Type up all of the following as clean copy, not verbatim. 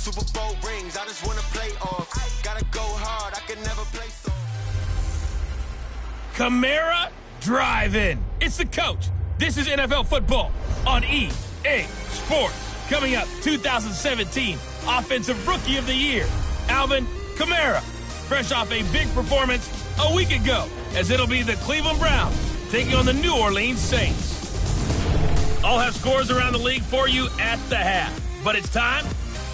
Super Bowl rings, I just want to play off. Gotta go hard, I can never play soft. Kamara Drive-In. It's the coach. This is NFL football on EA Sports. Coming up, 2017 Offensive Rookie of the Year, Alvin Kamara. Fresh off a big performance a week ago, as it'll be the Cleveland Browns taking on the New Orleans Saints. I'll have scores around the league for you at the half. But it's time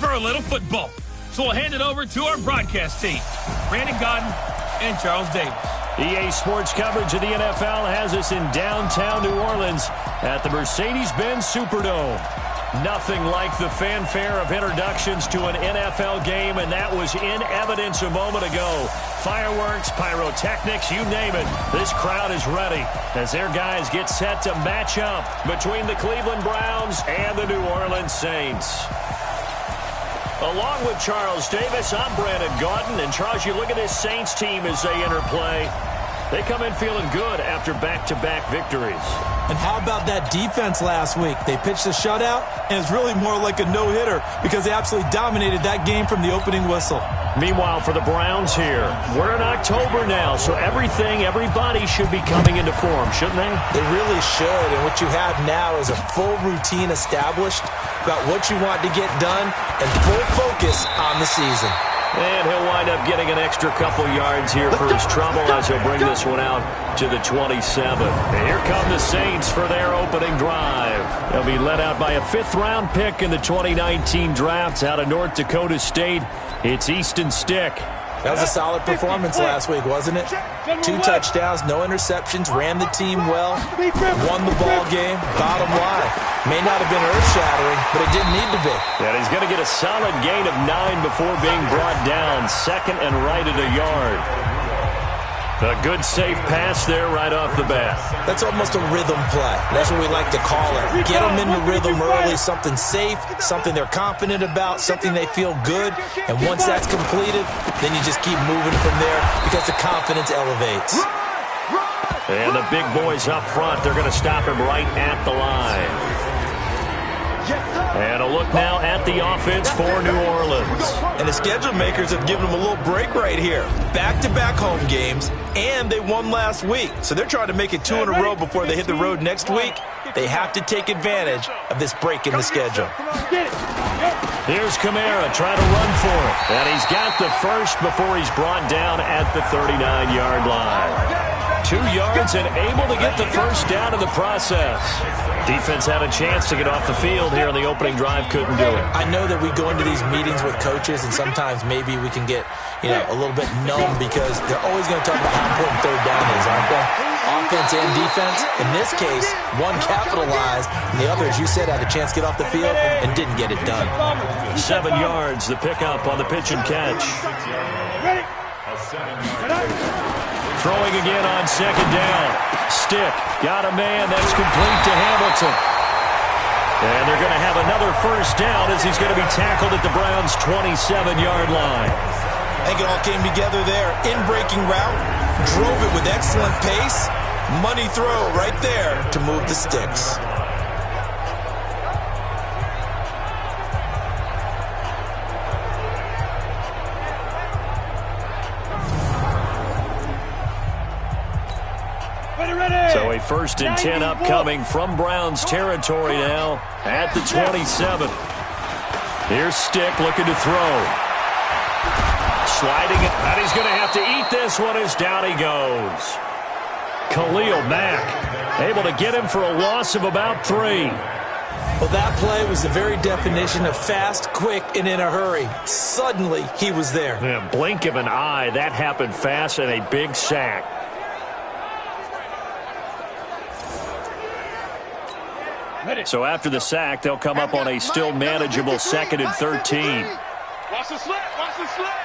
for a little football. So we'll hand it over to our broadcast team, Brandon Godden and Charles Davis. EA Sports coverage of the NFL has us in downtown New Orleans at the Mercedes-Benz Superdome. Nothing like the fanfare of introductions to an NFL game, and that was in evidence a moment ago. Fireworks, pyrotechnics, you name it. This crowd is ready as their guys get set to match up between the Cleveland Browns and the New Orleans Saints. Along with Charles Davis, I'm Brandon Gaudin. And Charles, you look at this Saints team as they enter play. They come in feeling good after back-to-back victories. And how about that defense last week? They pitched a shutout, and it's really more like a no-hitter because they absolutely dominated that game from the opening whistle. Meanwhile, for the Browns here, we're in October now, so everybody should be coming into form, shouldn't they? They really should, and what you have now is a full routine established about what you want to get done and full focus on the season. And he'll wind up getting an extra couple yards here for his trouble as he'll bring this one out to the 27. And here come the Saints for their opening drive. They'll be led out by a fifth-round pick in the 2019 draft out of North Dakota State. It's Easton Stick. That was a solid performance last week, wasn't it? 2 touchdowns, no interceptions, ran the team well, won the ball game. Bottom line, may not have been earth-shattering, but it didn't need to be. And he's going to get a solid gain of 9 before being brought down. Second and right at a yard. A good, safe pass there right off the bat. That's almost a rhythm play. That's what we like to call it. Get them into rhythm early, something safe, something they're confident about, something they feel good. And once that's completed, then you just keep moving from there because the confidence elevates. And the big boys up front, they're going to stop him right at the line. And a look now at the offense for New Orleans. And the schedule makers have given them a little break right here. Back-to-back home games, and they won last week. So they're trying to make it 2 in a row before they hit the road next week. They have to take advantage of this break in the schedule. Here's Kamara trying to run for it. And he's got the first before he's brought down at the 39-yard line. 2 yards and able to get the first down in the process. Defense had a chance to get off the field here in the opening drive, couldn't do it. I know that we go into these meetings with coaches, and sometimes maybe we can get, a little bit numb because they're always going to talk about how important third down is, aren't they? Offense and defense. In this case, one capitalized, and the other, as you said, had a chance to get off the field and didn't get it done. 7 yards, the pickup on the pitch and catch. Throwing again on second down. Stick, got a man, that's complete to Hamilton. And they're going to have another first down as he's going to be tackled at the Browns' 27-yard line. I think it all came together there. In-breaking route, drove it with excellent pace. Money throw right there to move the sticks. So a 1st and 10 upcoming from Browns territory now at the 27. Here's Stick looking to throw. Sliding it, and he's going to have to eat this one as down he goes. Khalil Mack able to get him for a loss of about 3. Well, that play was the very definition of fast, quick, and in a hurry. Suddenly, he was there. Yeah, blink of an eye, that happened fast, and a big sack. So after the sack, they'll come up on a still manageable 2nd and 13. Watch the slant, watch the slant.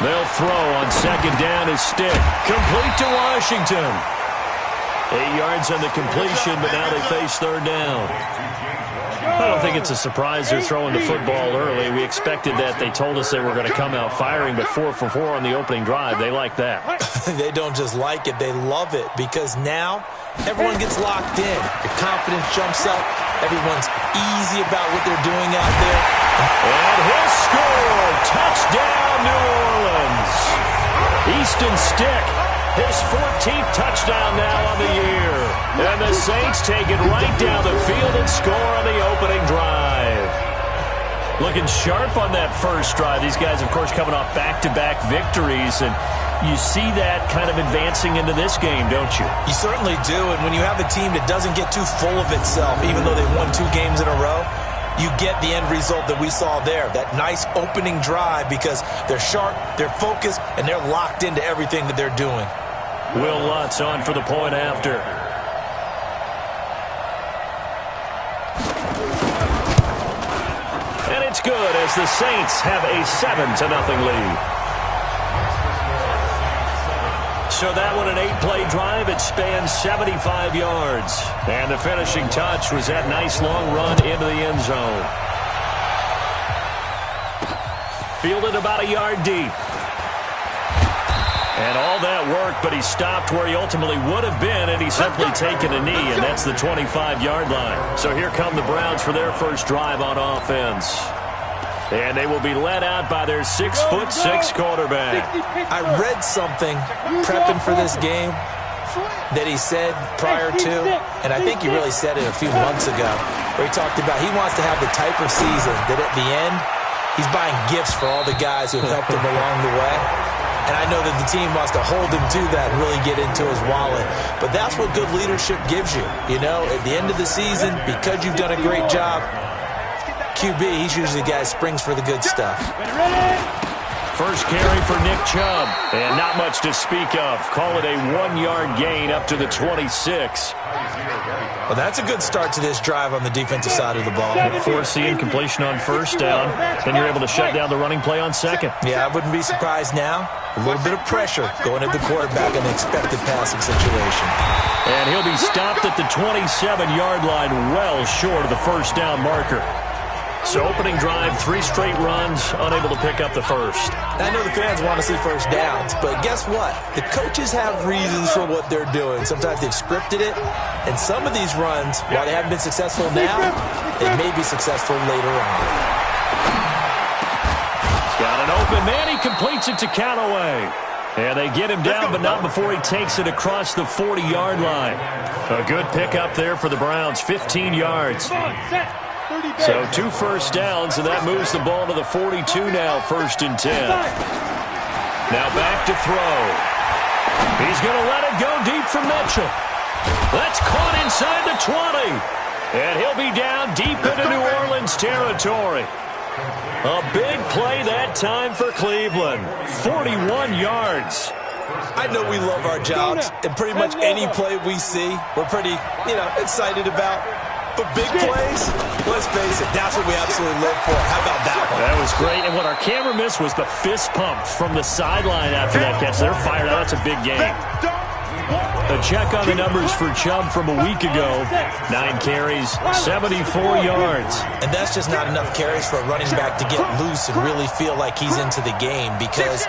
They'll throw on second down as Stick. Complete to Washington. 8 yards on the completion, but now they face third down. I don't think it's a surprise they're throwing the football early. We expected that. They told us they were going to come out firing, but 4 for 4 on the opening drive. They like that. They don't just like it, they love it, because now everyone gets locked in. Your confidence jumps up. Everyone's easy about what they're doing out there. And he'll score. Touchdown, New Orleans. Easton Stick, his 14th touchdown now on the year. And the Saints take it right down the field and score on the opening drive. Looking sharp on that first drive. These guys, of course, coming off back-to-back victories, and you see that kind of advancing into this game, don't you? You certainly do, and when you have a team that doesn't get too full of itself, even though they've won 2 games in a row, you get the end result that we saw there, that nice opening drive, because they're sharp, they're focused, and they're locked into everything that they're doing. Will Lutz on for the point after. And it's good as the Saints have a 7-0 lead. So that one, an 8-play drive. It spans 75 yards. And the finishing touch was that nice long run into the end zone. Fielded about a yard deep. And all that work, but he stopped where he ultimately would have been, and he's simply taken a knee, and that's the 25-yard line. So here come the Browns for their first drive on offense. And they will be led out by their 6'6" quarterback. I read something prepping for this game that he said prior to, and I think he really said it a few months ago, where he talked about he wants to have the type of season that at the end, he's buying gifts for all the guys who have helped him along the way. And I know that the team wants to hold him to that and really get into his wallet. But that's what good leadership gives you. You know, at the end of the season, because you've done a great job, QB, he's usually the guy who springs for the good stuff. First carry for Nick Chubb, and not much to speak of. Call it a 1-yard gain up to the 26. Well, that's a good start to this drive on the defensive side of the ball. Force the incompletion on first down, then you're able to shut down the running play on second. Yeah, I wouldn't be surprised now. A little bit of pressure going at the quarterback in an expected passing situation. And he'll be stopped at the 27-yard line, well short of the first down marker. So opening drive, 3 straight runs, unable to pick up the first. I know the fans want to see first downs, but guess what? The coaches have reasons for what they're doing. Sometimes they've scripted it, and some of these runs, while they haven't been successful now, they may be successful later on. He's got an open man. He completes it to Callaway. And they get him down, but not before he takes it across the 40-yard line. A good pickup there for the Browns, 15 yards. So 2 first downs, and that moves the ball to the 42 now, 1st and 10. Now back to throw. He's going to let it go deep for Mitchell. That's caught inside the 20. And he'll be down deep into New Orleans territory. A big play that time for Cleveland. 41 yards. I know we love our jobs, and pretty much any play we see, we're pretty, excited about. But big plays, let's face it, that's what we absolutely live for. How about that one? That was great, and what our camera missed was the fist pump from the sideline after that catch. They're fired out. That's a big game. A check on the numbers for Chubb from a week ago. 9 carries, 74 yards. And that's just not enough carries for a running back to get loose and really feel like he's into the game, because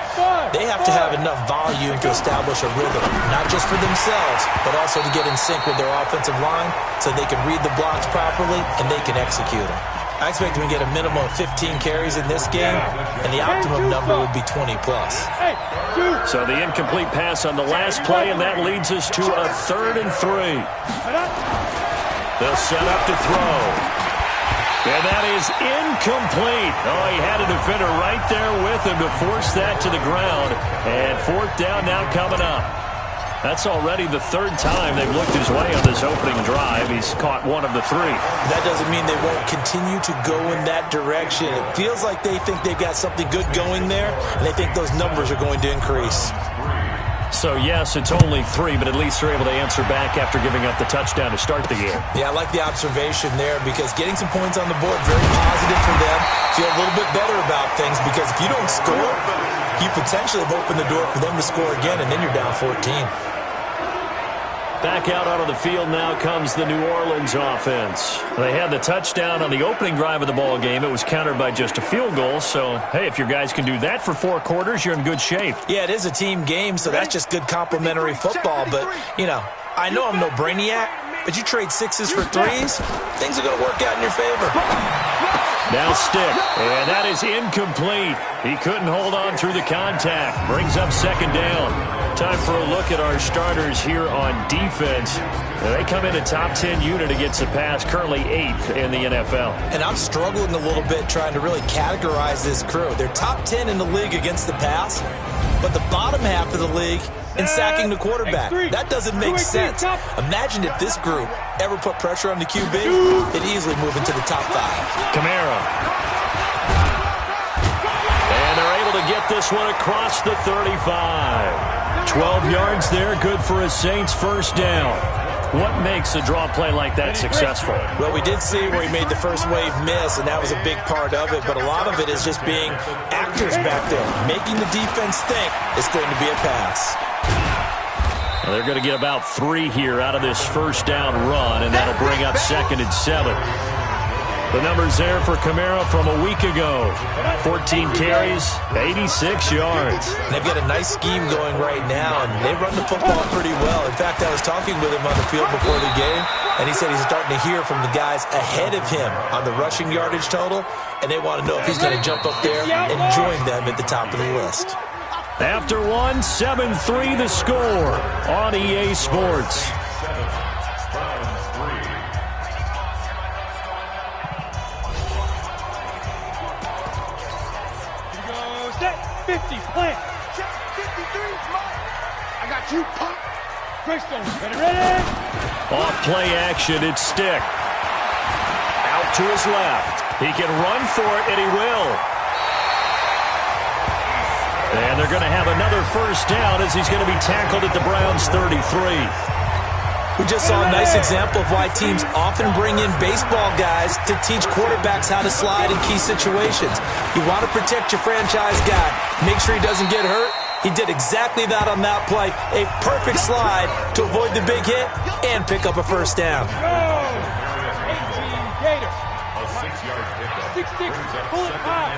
they have to have enough volume to establish a rhythm, not just for themselves, but also to get in sync with their offensive line so they can read the blocks properly and they can execute them. I expect them to get a minimum of 15 carries in this game, and the optimum number would be 20+. So the incomplete pass on the last play, and that leads us to a 3rd and 3. They'll set up to throw. And that is incomplete. Oh, he had a defender right there with him to force that to the ground. And 4th down now coming up. That's already the 3rd time they've looked his way on this opening drive. He's caught 1 of the 3. That doesn't mean they won't continue to go in that direction. It feels like they think they've got something good going there, and they think those numbers are going to increase. So, yes, it's only 3, but at least they're able to answer back after giving up the touchdown to start the game. Yeah, I like the observation there, because getting some points on the board, very positive for them. Feel a little bit better about things, because if you don't score, you potentially have opened the door for them to score again, and then you're down 14. Back out onto the field now comes the New Orleans offense. They had the touchdown on the opening drive of the ball game. It was countered by just a field goal. So, hey, if your guys can do that for 4 quarters, you're in good shape. Yeah, it is a team game, so that's just good complimentary football. But, I know I'm no brainiac, but you trade 6s for 3s, things are going to work out in your favor. Now stick, and that is incomplete. He couldn't hold on through the contact. Brings up second down. Time for a look at our starters here on defense. They come in a top 10 unit against the pass, currently 8th in the NFL. And I'm struggling a little bit trying to really categorize this crew. They're top 10 in the league against the pass, but the bottom half of the league in sacking the quarterback. That doesn't make sense. Imagine if this group ever put pressure on the QB, it'd easily move into the top 5. Kamara. And they're able to get this one across the 35. 12 yards there, good for a Saints first down. What makes a draw play like that successful? Well, we did see where he made the first wave miss, and that was a big part of it, but a lot of it is just being actors back there, making the defense think it's going to be a pass. Well, they're going to get about 3 here out of this first down run, and that'll bring up 2nd and 7. The numbers there for Kamara from a week ago. 14 carries, 86 yards. And they've got a nice scheme going right now, and they run the football pretty well. In fact, I was talking with him on the field before the game, and he said he's starting to hear from the guys ahead of him on the rushing yardage total, and they want to know if he's going to jump up there and join them at the top of the list. After 1, 7-3 the score on EA Sports. I got you, pop. Greystone, ready? Off play action, it's Stick. Out to his left. He can run for it, and he will. And they're going to have another first down as he's going to be tackled at the Browns' 33. We just saw a nice example of why teams often bring in baseball guys to teach quarterbacks how to slide in key situations. You want to protect your franchise guy. Make sure he doesn't get hurt. He did exactly that on that play. A perfect slide to avoid the big hit and pick up a first down. 18 Gators. A 6-yard pickup. 6-6. Bullet pop.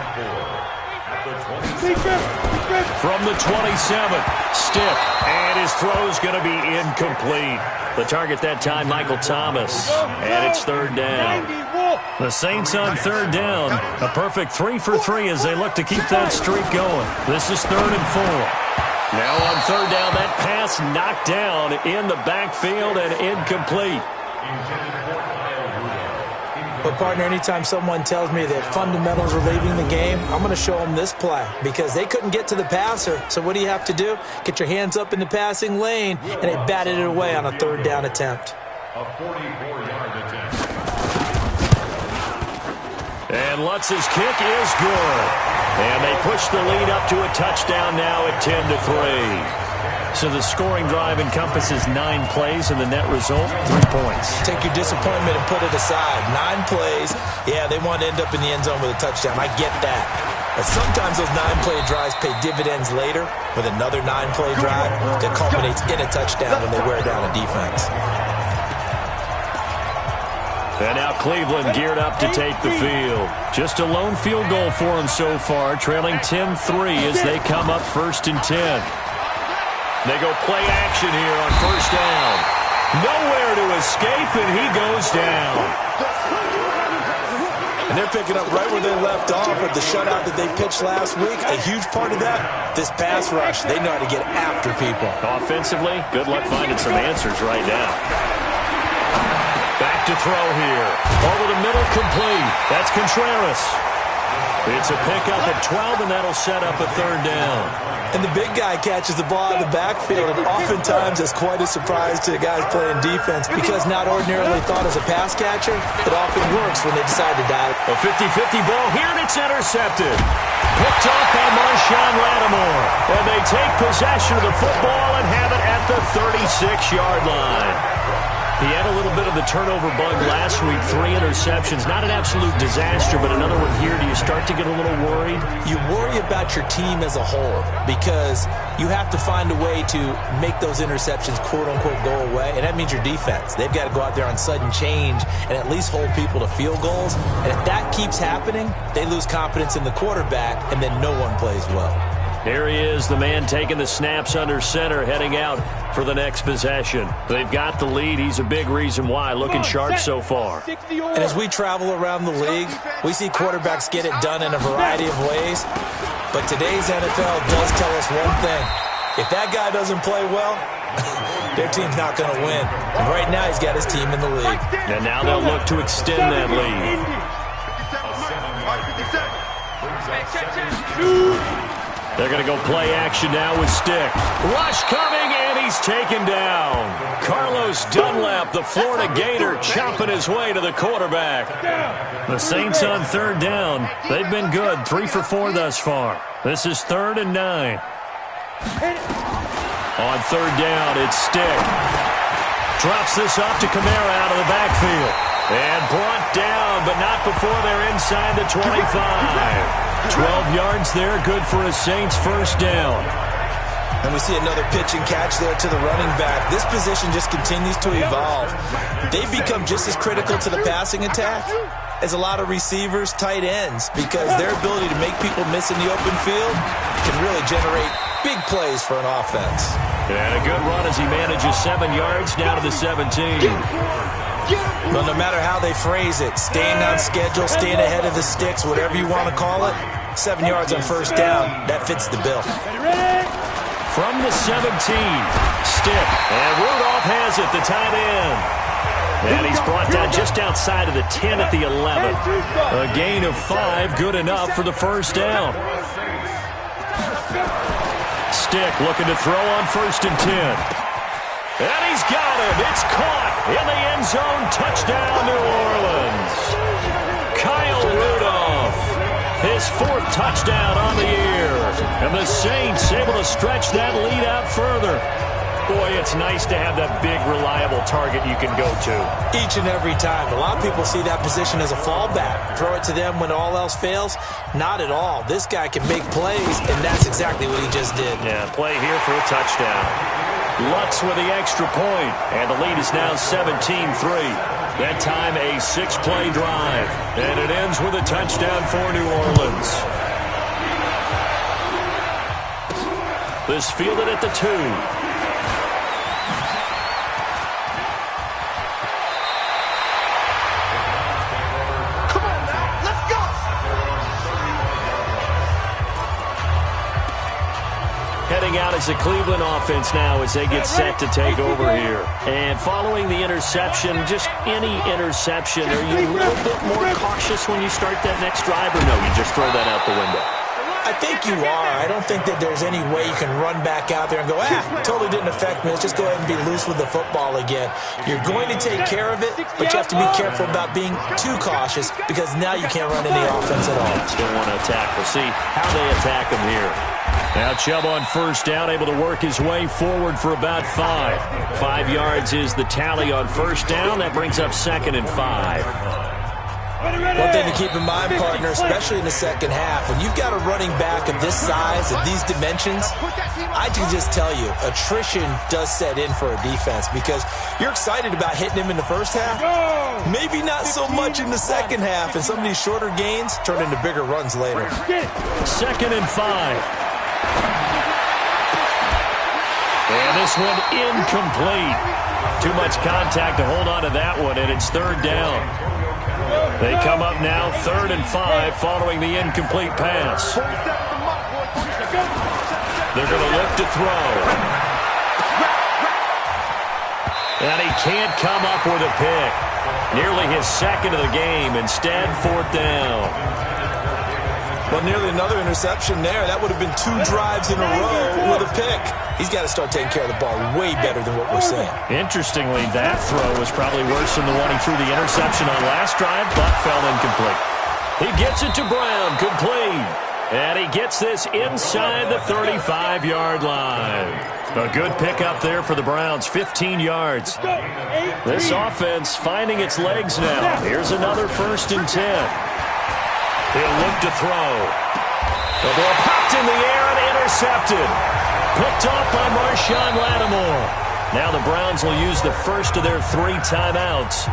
From the 27, Stick, and his throw's going to be incomplete. The target that time, Michael Thomas, and it's 3rd down. The Saints on 3rd down, a perfect 3 for 3 as they look to keep that streak going. This is 3rd and 4. Now on 3rd down, that pass knocked down in the backfield and incomplete. But, partner, anytime someone tells me that fundamentals are leaving the game, I'm going to show them this play because they couldn't get to the passer. So what do you have to do? Get your hands up in the passing lane, and they batted it away on a 3rd down attempt. A 44-yard attempt. And Lutz's kick is good. And they push the lead up to a touchdown now at 10-3. So the scoring drive encompasses 9 plays, and the net result, 3 points. Take your disappointment and put it aside. 9 plays, yeah, they want to end up in the end zone with a touchdown. I get that. But sometimes those 9-play drives pay dividends later with another 9-play drive that culminates in a touchdown when they wear down a defense. And now Cleveland geared up to take the field. Just a lone field goal for them so far, trailing 10-3 as they come up 1st and 10. They go play action here on 1st down. Nowhere to escape, and he goes down. And they're picking up right where they left off with the shutout that they pitched last week. A huge part of that, this pass rush. They know how to get after people. Offensively, good luck finding some answers right now. Back to throw here. Over the middle, complete. That's Contreras. It's a pickup at 12, and that'll set up a 3rd down. And the big guy catches the ball out of the backfield, and oftentimes it's quite a surprise to the guys playing defense because not ordinarily thought as a pass catcher, it often works when they decide to dive. A 50-50 ball here, and it's intercepted. Picked off by Marshawn Lattimore. And they take possession of the football and have it at the 36-yard line. He had a little bit of the turnover bug last week, 3 interceptions. Not an absolute disaster, but another one here. Do you start to get a little worried? You worry about your team as a whole because you have to find a way to make those interceptions, quote-unquote, go away, and that means your defense. They've got to go out there on sudden change and at least hold people to field goals. And if that keeps happening, they lose confidence in the quarterback, and then no one plays well. Here he is, the man taking the snaps under center, heading out for the next possession. They've got the lead. He's a big reason why. Looking sharp so far. And as we travel around the league, we see quarterbacks get it done in a variety of ways. But today's NFL does tell us one thing. If that guy doesn't play well, their team's not going to win. And right now he's got his team in the lead. And now they'll look to extend that lead. They're going to go play action now with Stick. Rush coming, and he's taken down. Carlos Dunlap, the Florida Gator, chomping his way to the quarterback. The Saints on third down. They've been good, 3 for 4 thus far. This is 3rd and 9. On third down, it's Stick. Drops this off to Kamara out of the backfield. And brought down, but not before they're inside the 25. 12 yards there, good for a Saints first down. And we see another pitch and catch there to the running back. This position just continues to evolve. They've become just as critical to the passing attack as a lot of receivers, tight ends, because their ability to make people miss in the open field can really generate big plays for an offense. And a good run as he manages 7 yards down to the 17. Well, no matter how they phrase it, staying on schedule, staying ahead of the sticks, whatever you want to call it, 7 yards on first down, that fits the bill. From the 17, Stick, and Rudolph has it, the tight end. And he's brought down just outside of the 10 at the 11. A gain of 5, good enough for the first down. Stick looking to throw on 1st and 10. And he's got him. It's caught in the end zone. Touchdown, New Orleans. Kyle Rudolph, his 4th touchdown on the year. And the Saints able to stretch that lead out further. Boy, it's nice to have that big, reliable target you can go to. Each and every time. A lot of people see that position as a fallback. Throw it to them when all else fails. Not at all. This guy can make plays, and that's exactly what he just did. Yeah, play here for a touchdown. Lutz with the extra point, and the lead is now 17-3. That time a 6-play drive, and it ends with a touchdown for New Orleans. This fielded at the 2. Heading out as the Cleveland offense now as they get set to take over here. And following the interception, just any interception, are you a little bit more cautious when you start that next drive, or no, you just throw that out the window? I think you are. I don't think that there's any way you can run back out there and go, totally didn't affect me. Let's just go ahead and be loose with the football again. You're going to take care of it, but you have to be careful about being too cautious because now you can't run any offense at all. Still want to attack. We'll see how they attack him here. Now Chubb on first down, able to work his way forward for about 5. 5 yards is the tally on first down. That brings up 2nd and 5. One thing to keep in mind, partner, especially in the second half, when you've got a running back of this size, of these dimensions, I can just tell you, attrition does set in for a defense because you're excited about hitting him in the first half. Maybe not so much in the second half, and some of these shorter gains turn into bigger runs later. 2nd and 5. And this one incomplete. Too much contact to hold on to that one, and it's 3rd down. They come up now 3rd and 5 following the incomplete pass. They're going to look to throw. And he can't come up with a pick. Nearly his 2nd of the game. Instead, 4th down. Well, nearly another interception there. That would have been 2 drives in a row with a pick. He's got to start taking care of the ball way better than what we're seeing. Interestingly, that throw was probably worse than the one he threw the interception on last drive, but fell incomplete. He gets it to Brown, complete. And he gets this inside the 35-yard line. A good pickup there for the Browns, 15 yards. This offense finding its legs now. Here's another 1st and 10. He'll look to throw. The ball popped in the air and intercepted. Picked off by Marshawn Lattimore. Now the Browns will use the first of their 3 timeouts.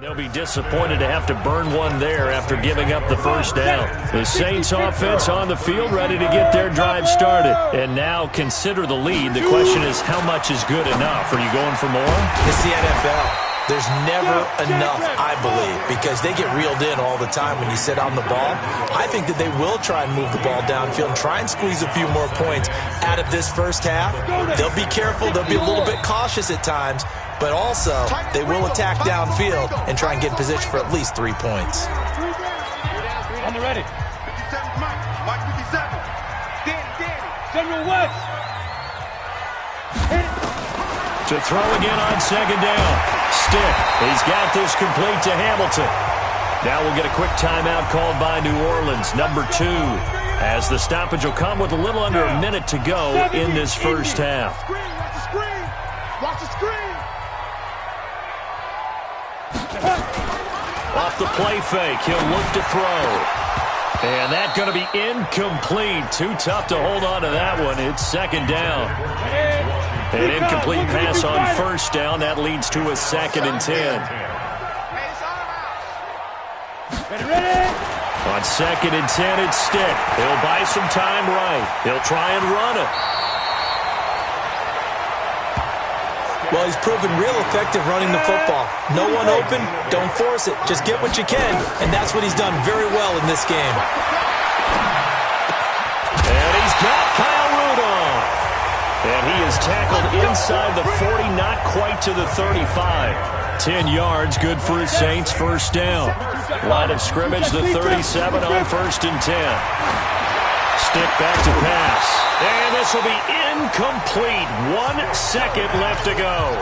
They'll be disappointed to have to burn one there after giving up the first down. The Saints offense on the field ready to get their drive started. And now consider the lead. The question is, how much is good enough? Are you going for more? It's the NFL. There's never enough, I believe, because they get reeled in all the time when you sit on the ball. I think that they will try and move the ball downfield and try and squeeze a few more points out of this first half. They'll be careful. They'll be a little bit cautious at times, but also they will attack downfield and try and get in position for at least 3 points. On the ready. 57 Mike 57. Danny. General West. To throw again on second down. Stick. He's got this complete to Hamilton. Now we'll get a quick timeout called by New Orleans, number 2, as the stoppage will come with a little under a minute to go in this first half. Watch the screen. Off the play fake, he'll look to throw. And that's going to be incomplete. Too tough to hold on to that one. It's second down. An incomplete pass on first down. That leads to a 2nd and 10. On 2nd and 10, it's Stick. He'll buy some time right. He'll try and run it. Well, he's proven real effective running the football. No one open, don't force it. Just get what you can, and that's what he's done very well in this game. And he's got Kyle Rudolph. And he is tackled inside the 40, not quite to the 35. 10 yards, good for his Saints, first down. Line of scrimmage, the 37 on 1st and 10. Stick back to pass. And this will be incomplete. 1 second left to go.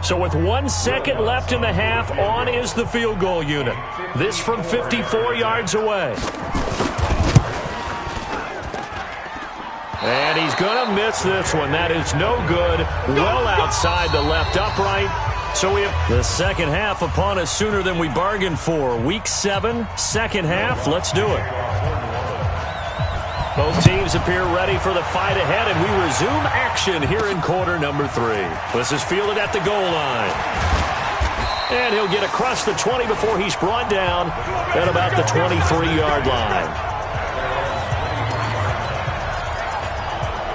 So with 1 second left in the half, on is the field goal unit. This from 54 yards away. And he's going to miss this one. That is no good. Well outside the left upright. So we have the second half upon us sooner than we bargained for. Week 7, second half. Let's do it. Both teams appear ready for the fight ahead, and we resume action here in quarter number 3. This is fielded at the goal line. And he'll get across the 20 before he's brought down at about the 23-yard line.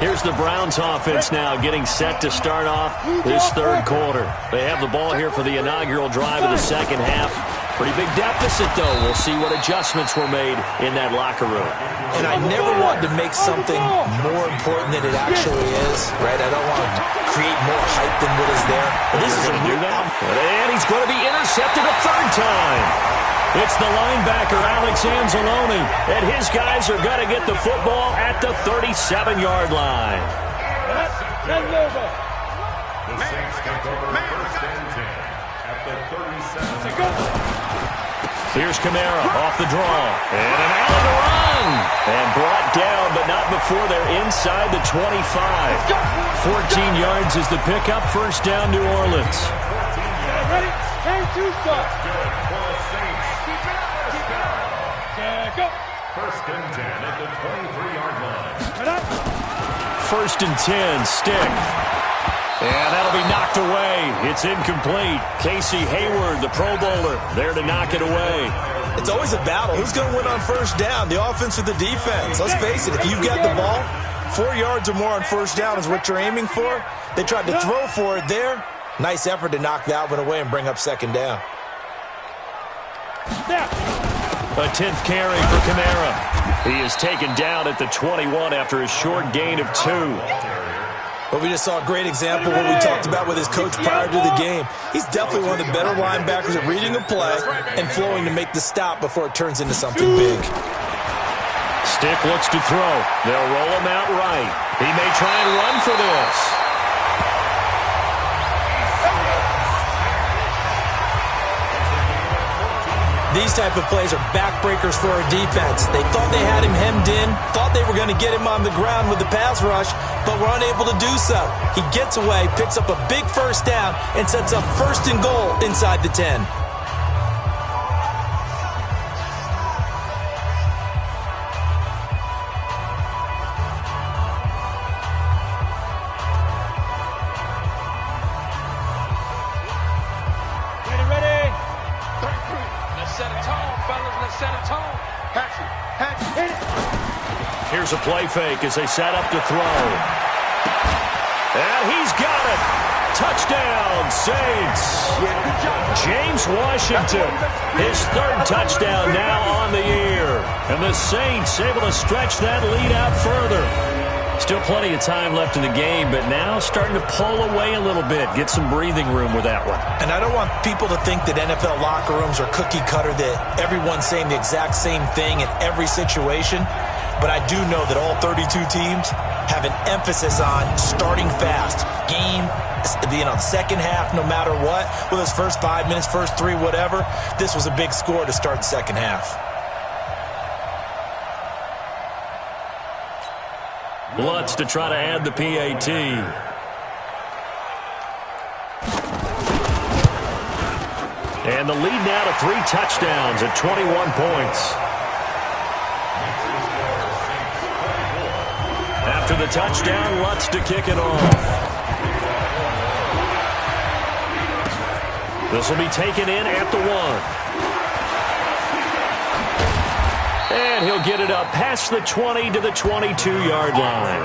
Here's the Browns offense now getting set to start off this third quarter. They have the ball here for the inaugural drive of the second half. Pretty big deficit, though. We'll see what adjustments were made in that locker room. And I never want to make something more important than it actually is, right? I don't want to create more hype than what is there. But this is a do that. And he's going to be intercepted a third time. It's the linebacker, Alex Anzalone, and his guys are going to get the football at the 37-yard line. The Saints take over first and 10 at the 37. Here's Kamara off the draw. And an out of the run. And brought down, but not before they're inside the 25. 14 yards is the pickup. First down, New Orleans. Ready? And 2 stop. Good for the Saints. Go. First and 10 at the 23-yard line. First and 10, Stick. And that'll be knocked away. It's incomplete. Casey Hayward, the Pro Bowler, there to knock it away. It's always a battle. Who's going to win on first down, the offense or the defense? Let's face it, if you've got the ball, 4 yards or more on first down is what you're aiming for. They tried to throw for it there. Nice effort to knock that one away and bring up second down. A 10th carry for Kamara. He is taken down at the 21 after a short gain of 2. Well, we just saw a great example of what we talked about with his coach prior to the game. He's definitely one of the better linebackers at reading a play and flowing to make the stop before it turns into something big. Stick looks to throw. They'll roll him out right. He may try and run for this. These type of plays are backbreakers for our defense. They thought they had him hemmed in, thought they were going to get him on the ground with the pass rush, but were unable to do so. He gets away, picks up a big first down, and sets up first and goal inside the 10. Let's set a tone, fellas. Let's set a tone. Hit it. Here's a play fake as they set up to throw. And he's got it. Touchdown, Saints. James Washington, his third touchdown now on the year. And the Saints able to stretch that lead out further. Still plenty of time left in the game, but now starting to pull away a little bit. Get some breathing room with that one. And I don't want people to think that NFL locker rooms are cookie cutter, that everyone's saying the exact same thing in every situation. But I do know that all 32 teams have an emphasis on starting fast. Game, second half, no matter what. Whether it's first 5 minutes, first 3, whatever. This was a big score to start the second half. Lutz to try to add the PAT. And the lead now to 3 touchdowns at 21 points. After the touchdown, Lutz to kick it off. This will be taken in at the 1. And he'll get it up past the 20 to the 22-yard line.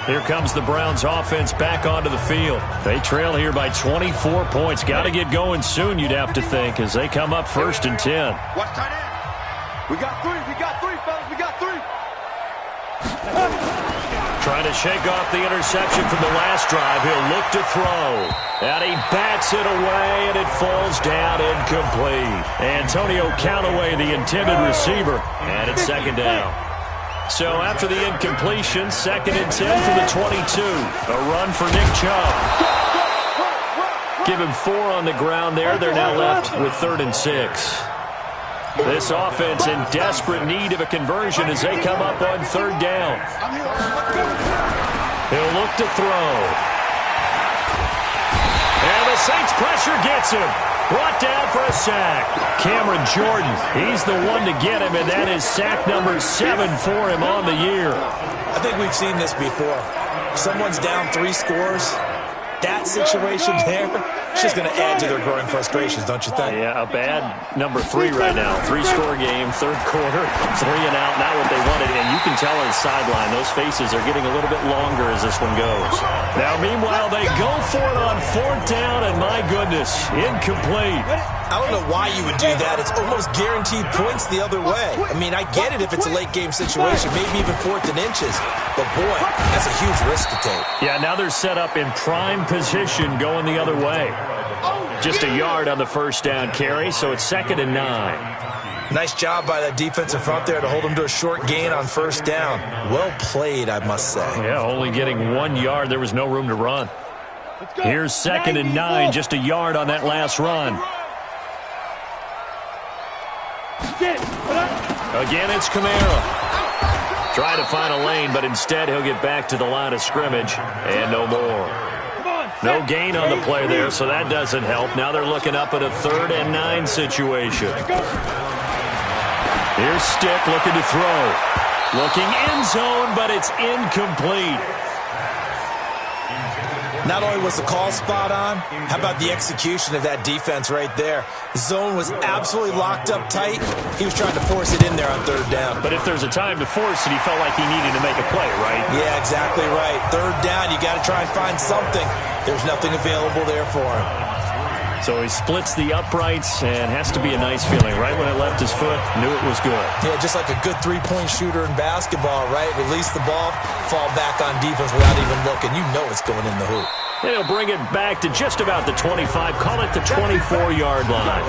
Here comes the Browns offense back onto the field. They trail here by 24 points. Got to get going soon, you'd have to think, as they come up 1st and 10. Watch tight end. We got 3, fellas. We got 3. Trying to shake off the interception from the last drive. He'll look to throw. And he bats it away, and it falls down incomplete. Antonio Callaway, the intended receiver. And it's 2nd down. So after the incompletion, 2nd and 10 from the 22. A run for Nick Chubb. Give him 4 on the ground there. They're now left with 3rd and 6. This offense in desperate need of a conversion as they come up on 3rd down. He'll look to throw. And the Saints pressure gets him. Brought down for a sack. Cameron Jordan, he's the one to get him, and that is sack number 7 for him on the year. I think we've seen this before. Someone's down 3 scores. That situation there, it's just going to add to their growing frustrations, don't you think? Yeah, a bad number 3 right now. 3-score game, 3rd quarter, 3 and out, not what they wanted. And you can tell on the sideline, those faces are getting a little bit longer as this one goes. Now, meanwhile, they go for it on 4th down, and my goodness, incomplete. I don't know why you would do that. It's almost guaranteed points the other way. I mean, I get it if it's a late-game situation, maybe even 4th and inches. But, boy, that's a huge risk to take. Yeah, now they're set up in prime position going the other way. Just a yard on the 1st down carry, so it's 2nd and 9. Nice job by that defensive front there to hold them to a short gain on 1st down. Well played, I must say. Yeah, only getting 1 yard. There was no room to run. Here's 2nd and 9, just a yard on that last run. Again, it's Kamara. Try to find a lane, but instead he'll get back to the line of scrimmage, and no more. No gain on the play there, so that doesn't help. Now they're looking up at a 3rd and 9 situation. Here's Stick looking to throw. Looking end zone, but it's incomplete. Not only was the call spot on, how about the execution of that defense right there? The zone was absolutely locked up tight. He was trying to force it in there on 3rd down. But if there's a time to force it, he felt like he needed to make a play, right? Yeah, exactly right. 3rd down, you got to try and find something. There's nothing available there for him. So he splits the uprights, and has to be a nice feeling. Right when it left his foot, knew it was good. Yeah, just like a good 3-point shooter in basketball, right? Release the ball, fall back on defense without even looking. You know it's going in the hoop. And he'll bring it back to just about the 25. Call it the 24-yard line.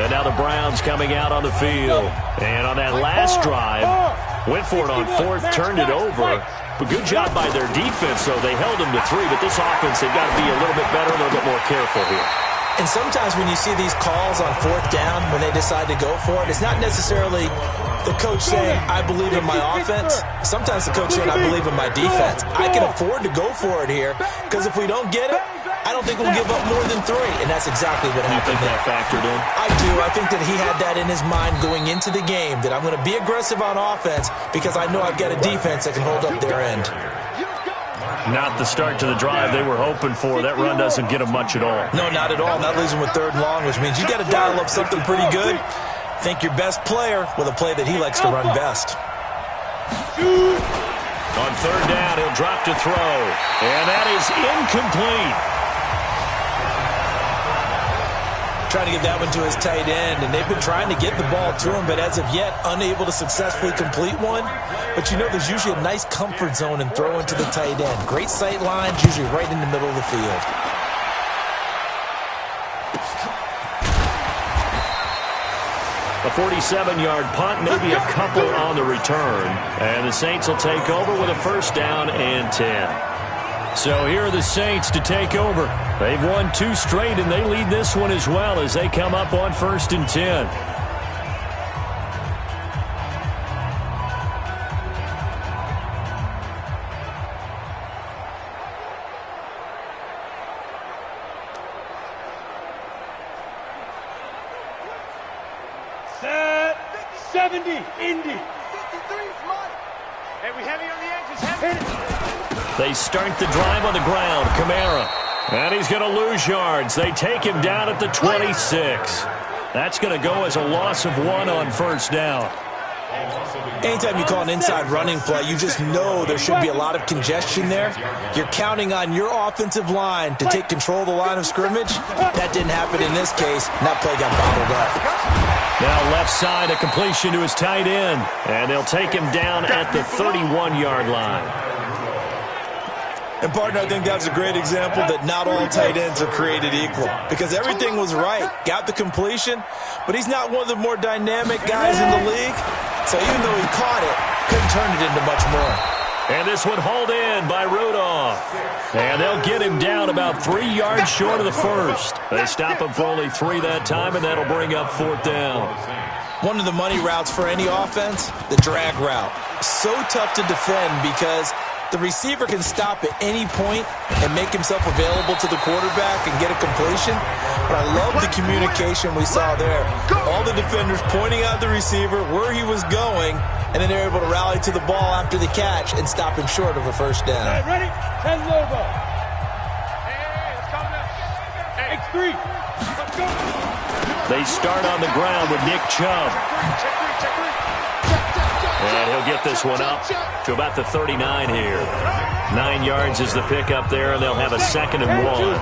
And now the Browns coming out on the field. And on that last drive, went for it on 4th, turned it over. But good job by their defense, though. They held him to 3, but this offense, they've got to be a little bit better, a little bit more careful here. And sometimes when you see these calls on 4th down, when they decide to go for it, it's not necessarily the coach saying, I believe in my offense. Sometimes the coach saying, I believe in my defense. I can afford to go for it here, because if we don't get it, I don't think we'll give up more than 3. And that's exactly what happened. You think that factored in? I do. I think that he had that in his mind going into the game, that I'm going to be aggressive on offense because I know I've got a defense that can hold up their end. Not the start to the drive they were hoping for. That run doesn't get them much at all. No, not at all. Not losing with 3rd and long, which means you got to dial up something pretty good. Think your best player with a play that he likes to run best. On 3rd down, he'll drop to throw. And that is incomplete. Trying to get that one to his tight end, and they've been trying to get the ball to him, but as of yet, unable to successfully complete one. But you know there's usually a nice comfort zone in throwing to the tight end. Great sight lines, usually right in the middle of the field. A 47-yard punt, maybe a couple on the return. And the Saints will take over with a 1st down and 10. So here are the Saints to take over. They've won 2 straight, and they lead this one as well as they come up on 1st and 10. Set 70, Indy. 53's mine. Hey, we heavy on the edges. Heavy. They start the drive on the ground. Kamara. And he's going to lose yards. They take him down at the 26. That's going to go as a loss of 1 on 1st down. Anytime you call an inside running play, you just know there should be a lot of congestion there. You're counting on your offensive line to take control of the line of scrimmage. That didn't happen in this case, and that play got bottled up. Now left side, a completion to his tight end. And they'll take him down at the 31-yard line. And, partner, I think that's a great example that not all tight ends are created equal. Because everything was right. Got the completion, but he's not one of the more dynamic guys in the league. So even though he caught it, couldn't turn it into much more. And this one hauled in by Rudolph. And they'll get him down about 3 yards short of the 1st. They stop him for only 3 that time, and that'll bring up 4th down. One of the money routes for any offense, the drag route. So tough to defend because the receiver can stop at any point and make himself available to the quarterback and get a completion. But I love the communication we saw there. All the defenders pointing out the receiver, where he was going, and then they're able to rally to the ball after the catch and stop him short of a 1st down. Hey, ready? 10 logo. Hey, let's come now. X3. Let's go. They start on the ground with Nick Chubb. And he'll get this one up to about the 39 here. 9 yards is the pickup there, and they'll have a 2nd and 1.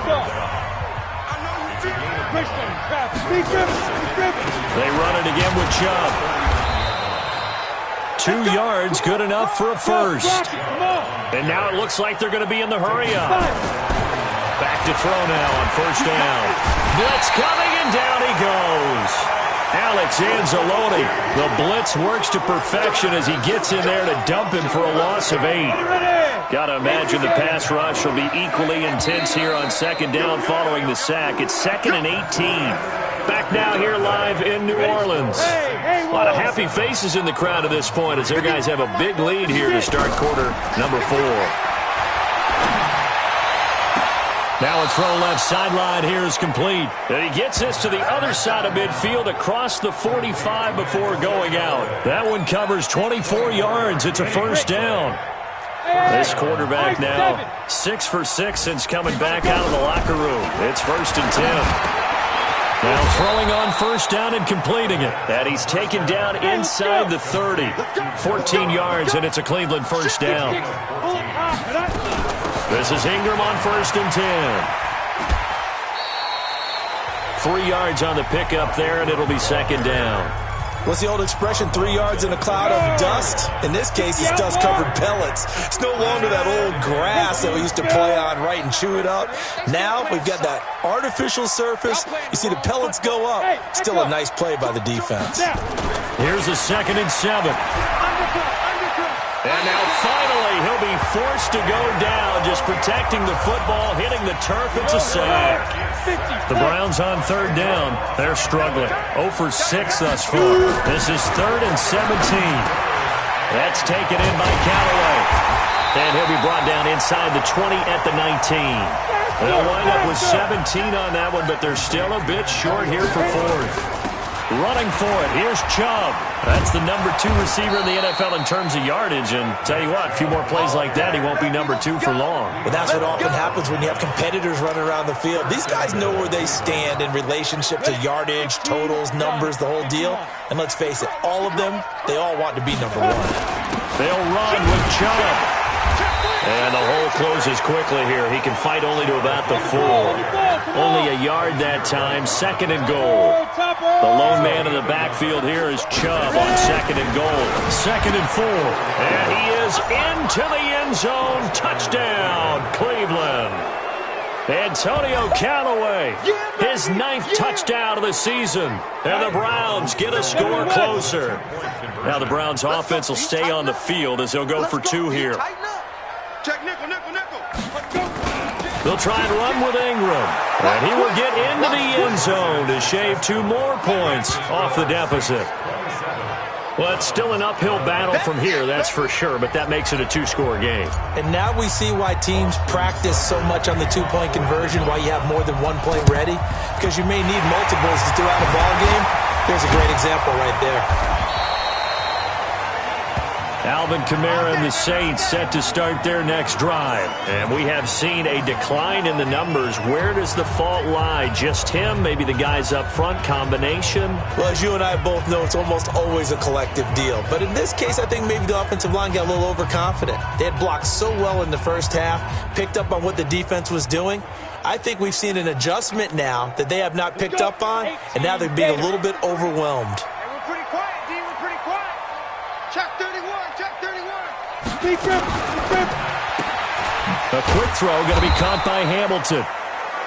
They run it again with Chubb. 2 yards, good enough for a 1st. And now it looks like they're going to be in the hurry-up. Back to throw now on 1st down. Blitz coming, and down he goes. Alex Anzalone, the blitz works to perfection as he gets in there to dump him for a loss of 8. Got to imagine the pass rush will be equally intense here on 2nd down following the sack. It's 2nd and 18. Back now here live in New Orleans. A lot of happy faces in the crowd at this point as their guys have a big lead here to start quarter number 4. Now a throw left sideline here is complete. And he gets this to the other side of midfield across the 45 before going out. That one covers 24 yards. It's a 1st down. This quarterback now 6 for 6 since coming back out of the locker room. It's 1st and 10. Now throwing on 1st down and completing it. And he's taken down inside the 30. 14 yards, and it's a Cleveland 1st down. This is Ingram on 1st and 10. 3 yards on the pickup there, and it'll be 2nd down. What's the old expression, 3 yards in a cloud of dust? In this case, it's dust-covered pellets. It's no longer that old grass that we used to play on, right, and chew it up. Now we've got that artificial surface. You see the pellets go up. Still a nice play by the defense. Here's a 2nd and 7. And now finally he'll be forced to go down, just protecting the football, hitting the turf. It's a sack. The Browns on 3rd down. They're struggling. 0 for 6 thus far. This is 3rd and 17. That's taken in by Callaway. And he'll be brought down inside the 20 at the 19. They'll wind up with 17 on that one, but they're still a bit short here for 4th. Running for it, here's Chubb. That's the number 2 receiver in the NFL in terms of yardage. And tell you what, a few more plays like that, he won't be number 2 for long. But that's what often happens when you have competitors running around the field. These guys know where they stand in relationship to yardage, totals, numbers, the whole deal. And let's face it, all of them, they all want to be number 1. They'll run with Chubb. And the hole closes quickly here. He can fight only to about the 4. Only a yard that time. 2nd and goal. The lone man in the backfield here is Chubb on 2nd and goal. 2nd and 4. And he is into the end zone. Touchdown, Cleveland. Antonio Callaway, his 9th touchdown of the season. And the Browns get a score closer. Now the Browns offense will stay on the field as they'll go for 2 here. Check nickel, nickel, nickel. Let's go. They'll try and run with Ingram. And he will get into the end zone to shave 2 more points off the deficit. Well, it's still an uphill battle from here, that's for sure, but that makes it a 2-score game. And now we see why teams practice so much on the 2-point conversion, why you have more than 1 play ready, because you may need multiples throughout a ball game. Here's a great example right there. Alvin Kamara and the Saints set to start their next drive. And we have seen a decline in the numbers. Where does the fault lie? Just him? Maybe the guys up front? Combination? Well, as you and I both know, it's almost always a collective deal. But in this case, I think maybe the offensive line got a little overconfident. They had blocked so well in the first half, picked up on what the defense was doing. I think we've seen an adjustment now that they have not picked up on, and now they're being a little bit overwhelmed. Hey, we're pretty quiet, D. We're pretty quiet. Check 31, check 31. A quick throw going to be caught by Hamilton.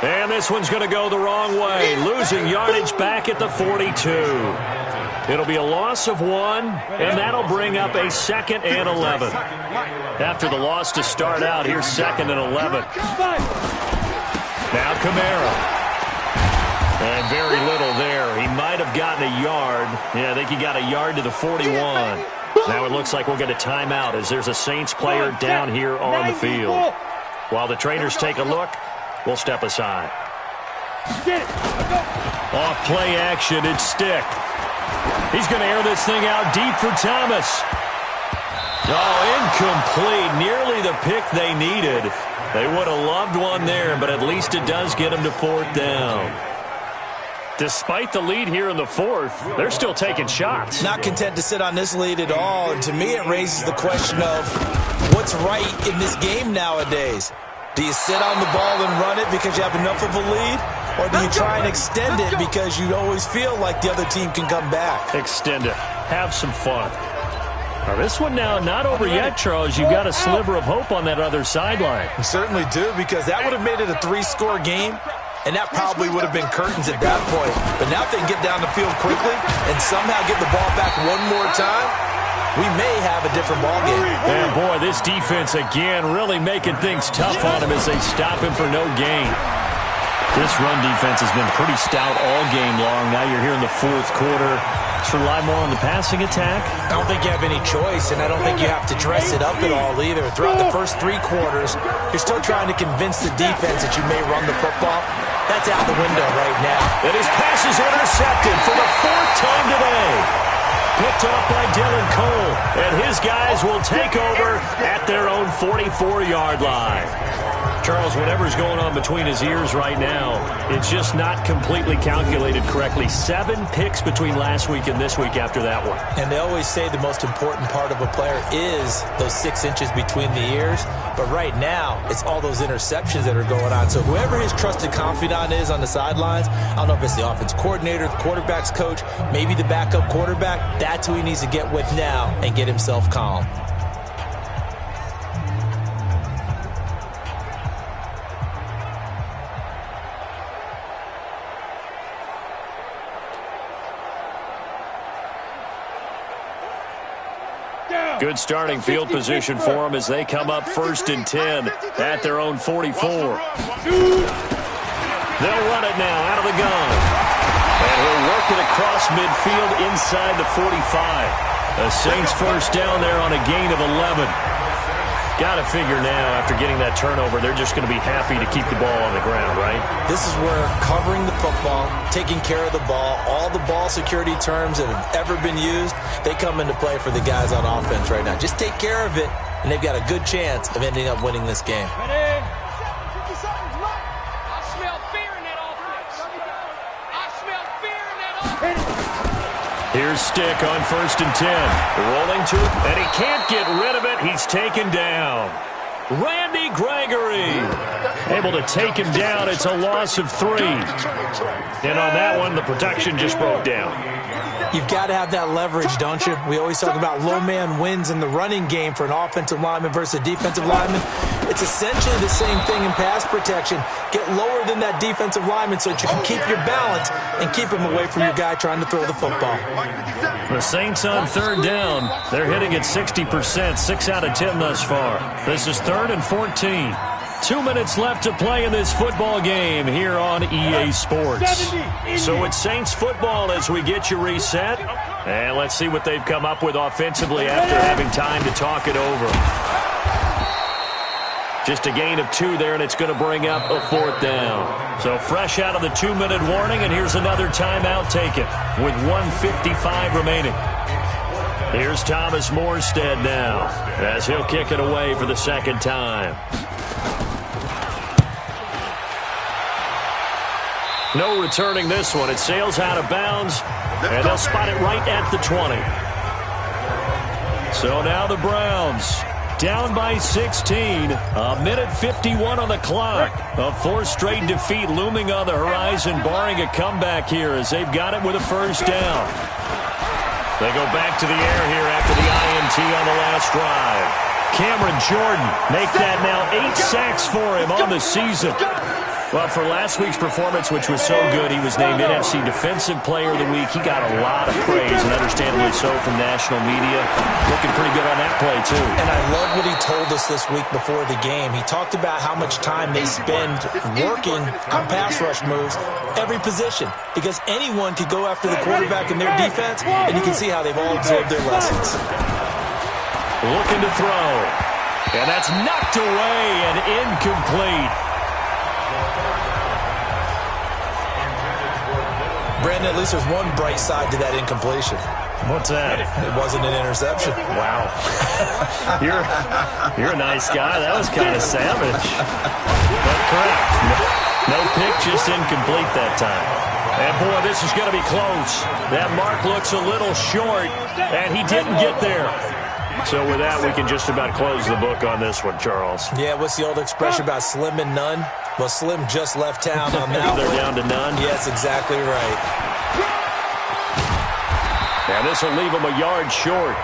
And this one's going to go the wrong way, losing yardage back at the 42. It'll be a loss of 1, and that'll bring up a 2nd and 11. After the loss to start out, here's 2nd and 11. Now Kamara. And very little there. He might have gotten a yard. Yeah, I think he got a yard to the 41. Now it looks like we'll get a timeout as there's a Saints player down here on the field. While the trainers take a look, we'll step aside. Off play action, it's Stick. He's going to air this thing out deep for Thomas. Oh, incomplete. Nearly the pick they needed. They would have loved one there, but at least it does get them to 4th down. Despite the lead here in the 4th, they're still taking shots. Not content to sit on this lead at all. And to me, it raises the question of what's right in this game nowadays. Do you sit on the ball and run it because you have enough of a lead? Or do you try and extend it because you always feel like the other team can come back? Extend it. Have some fun. Now this one now not over yet, Charles. You've got a sliver of hope on that other sideline. You certainly do, because that would have made it a 3-score game. And that probably would have been curtains at that point. But now if they can get down the field quickly and somehow get the ball back one more time, we may have a different ball game. And boy, this defense again really making things tough on him as they stop him for no gain. This run defense has been pretty stout all game long. Now you're here in the 4th quarter. Let's rely more on the passing attack. I don't think you have any choice, and I don't think you have to dress it up at all either. Throughout the first 3 quarters, you're still trying to convince the defense that you may run the football. That's out the window right now. And his pass is intercepted for the 4th time today. Picked off by Dylan Cole, and his guys will take over at their own 44-yard line. Charles, whatever's going on between his ears right now, it's just not completely calculated correctly. 7 picks between last week and this week after that one. And they always say the most important part of a player is those 6 inches between the ears. But right now, it's all those interceptions that are going on. So whoever his trusted confidant is on the sidelines, I don't know if it's the offense coordinator, the quarterback's coach, maybe the backup quarterback, that's who he needs to get with now and get himself calm. Good starting field position for them as they come up 1st and 10 at their own 44. They'll run it now out of the gun. And he'll work it across midfield inside the 45. The Saints first down there on a gain of 11. Got to figure now, after getting that turnover, they're just going to be happy to keep the ball on the ground, right? This is where covering the football, taking care of the ball, all the ball security terms that have ever been used, they come into play for the guys on offense right now. Just take care of it, and they've got a good chance of ending up winning this game. Ready? I smell fear in that offense. I smell fear in that offense. Here's Stick on 1st and 10. Rolling to it, and he can't get rid of it. He's taken down. Randy Gregory able to take him down. It's a loss of 3. And on that one, the protection just broke down. You've got to have that leverage, don't you? We always talk about low man wins in the running game for an offensive lineman versus a defensive lineman. It's essentially the same thing in pass protection. Get lower than that defensive lineman so that you can keep your balance and keep him away from your guy trying to throw the football. The Saints on 3rd down. They're hitting at 60%, 6 out of 10 thus far. This is 3rd and 14. 2 minutes left to play in this football game here on EA Sports. So it's Saints football as we get you reset. And let's see what they've come up with offensively after having time to talk it over. Just a gain of 2 there, and it's going to bring up a 4th down. So fresh out of the 2-minute warning, and here's another timeout taken with 1:55 remaining. Here's Thomas Morstead now as he'll kick it away for the 2nd time. No returning this one. It sails out of bounds, and they'll spot it right at the 20. So now the Browns down by 16. A minute 51 on the clock. A 4th straight defeat looming on the horizon, barring a comeback here as they've got it with a 1st down. They go back to the air here after the INT on the last drive. Cameron Jordan make that now 8 sacks for him on the season. Well, for last week's performance, which was so good, he was named NFC Defensive Player of the Week. He got a lot of praise, and understandably so, from national media. Looking pretty good on that play, too. And I love what he told us this week before the game. He talked about how much time they spend working on pass rush moves, every position, because anyone could go after the quarterback in their defense, and you can see how they've all absorbed their lessons. Looking to throw, and that's knocked away and incomplete. Brandon, at least there's one bright side to that incompletion. What's that? It wasn't an interception. Wow. You're a nice guy. That was kind of savage. But correct. No pick, just incomplete that time. And, boy, this is going to be close. That mark looks a little short, and he didn't get there. So with that, we can just about close the book on this one, Charles. Yeah, what's the old expression about slim and none? Well, Slim just left town on that They're one. down to none? Yes, exactly right. And this will leave them a yard short.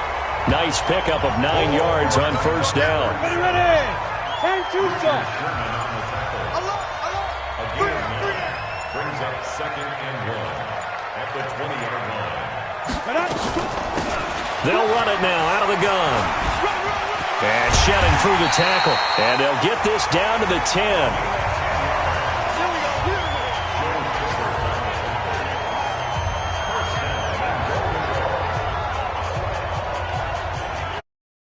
Nice pickup of 9 yards on 1st down. Ready. And 2 shots. Brings up 2nd and 1 at the 20-yard line. They'll run it now out of the gun. And shedding through the tackle. And they'll get this down to the 10.